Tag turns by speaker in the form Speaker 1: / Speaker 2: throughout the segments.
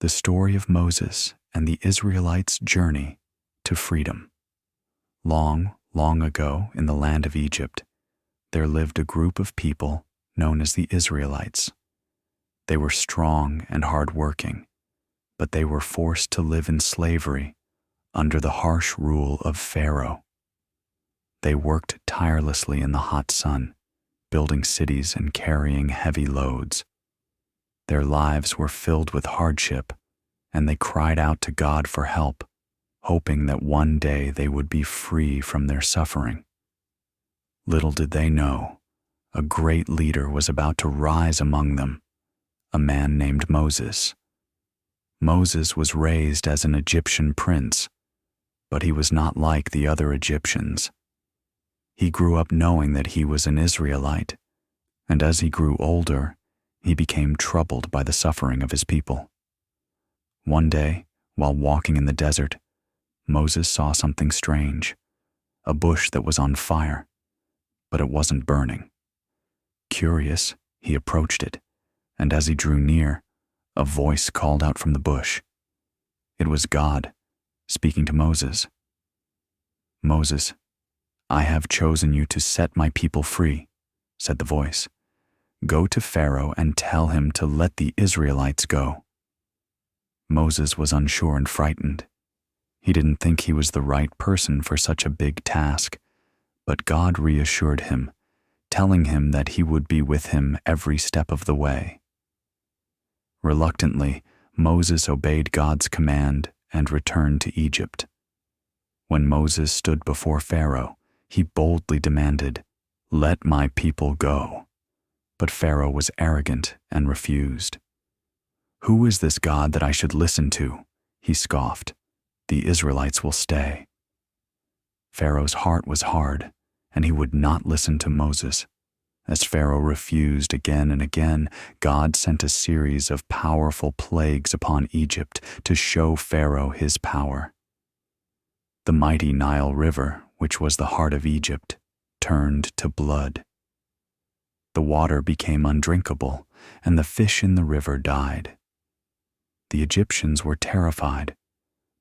Speaker 1: the story of Moses and the Israelites' journey to freedom. Long, long ago in the land of Egypt, there lived a group of people known as the Israelites. They were strong and hard-working, but they were forced to live in slavery under the harsh rule of Pharaoh. They worked tirelessly in the hot sun, building cities and carrying heavy loads. Their lives were filled with hardship, and they cried out to God for help, hoping that one day they would be free from their suffering. Little did they know, a great leader was about to rise among them, a man named Moses. Moses was raised as an Egyptian prince, but he was not like the other Egyptians. He grew up knowing that he was an Israelite, and as he grew older, he became troubled by the suffering of his people. One day, while walking in the desert, Moses saw something strange, a bush that was on fire, but it wasn't burning. Curious, he approached it, and as he drew near, a voice called out from the bush. It was God, speaking to Moses. "Moses, I have chosen you to set my people free," said the voice. "Go to Pharaoh and tell him to let the Israelites go." Moses was unsure and frightened. He didn't think he was the right person for such a big task, but God reassured him, telling him that he would be with him every step of the way. Reluctantly, Moses obeyed God's command and returned to Egypt. When Moses stood before Pharaoh, he boldly demanded, "Let my people go." But Pharaoh was arrogant and refused. "Who is this God that I should listen to?" he scoffed. "The Israelites will stay." Pharaoh's heart was hard, and he would not listen to Moses. As Pharaoh refused again and again, God sent a series of powerful plagues upon Egypt to show Pharaoh his power. The mighty Nile River, which was the heart of Egypt, turned to blood. The water became undrinkable, and the fish in the river died. The Egyptians were terrified,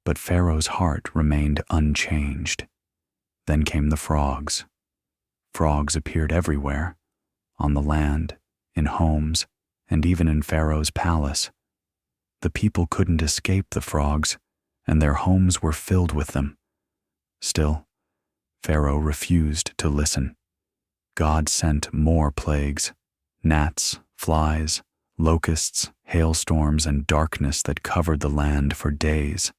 Speaker 1: but Pharaoh's heart remained unchanged. Then came the frogs. Frogs appeared everywhere, on the land, in homes, and even in Pharaoh's palace. The people couldn't escape the frogs, and their homes were filled with them. Still, Pharaoh refused to listen. God sent more plagues: gnats, flies, locusts, hailstorms, and darkness that covered the land for days.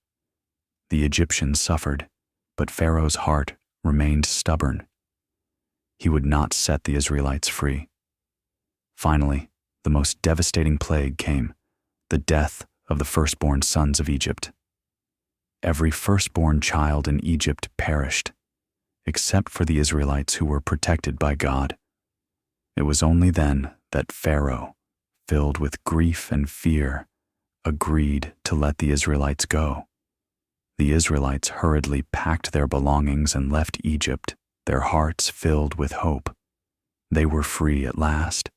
Speaker 1: The Egyptians suffered, but Pharaoh's heart remained stubborn. He would not set the Israelites free. Finally, the most devastating plague came: the death of the firstborn sons of Egypt. Every firstborn child in Egypt perished, except for the Israelites who were protected by God. It was only then that Pharaoh, filled with grief and fear, agreed to let the Israelites go. The Israelites hurriedly packed their belongings and left Egypt, their hearts filled with hope. They were free at last.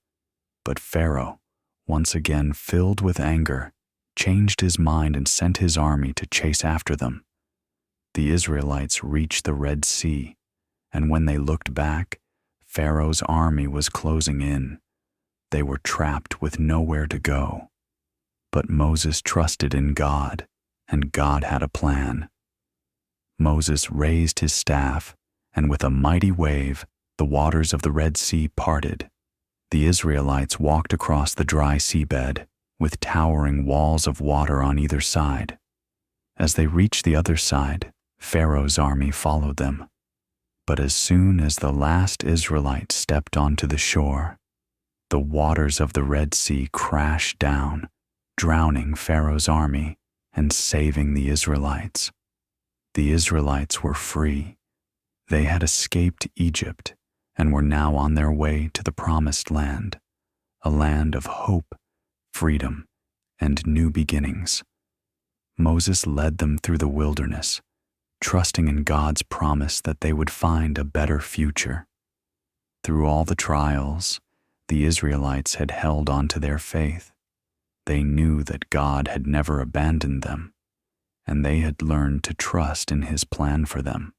Speaker 1: But Pharaoh, once again filled with anger, changed his mind and sent his army to chase after them. The Israelites reached the Red Sea, and when they looked back, Pharaoh's army was closing in. They were trapped with nowhere to go. But Moses trusted in God, and God had a plan. Moses raised his staff, and with a mighty wave, the waters of the Red Sea parted. The Israelites walked across the dry seabed, with towering walls of water on either side. As they reached the other side, Pharaoh's army followed them. But as soon as the last Israelite stepped onto the shore, the waters of the Red Sea crashed down, drowning Pharaoh's army and saving the Israelites. The Israelites were free. They had escaped Egypt and were now on their way to the Promised Land, a land of hope, freedom, and new beginnings. Moses led them through the wilderness, trusting in God's promise that they would find a better future. Through all the trials, the Israelites had held on to their faith. They knew that God had never abandoned them, and they had learned to trust in His plan for them.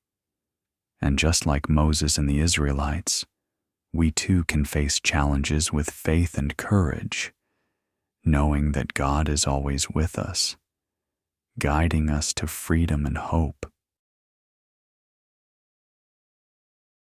Speaker 1: And just like Moses and the Israelites, we too can face challenges with faith and courage, knowing that God is always with us, guiding us to freedom and hope.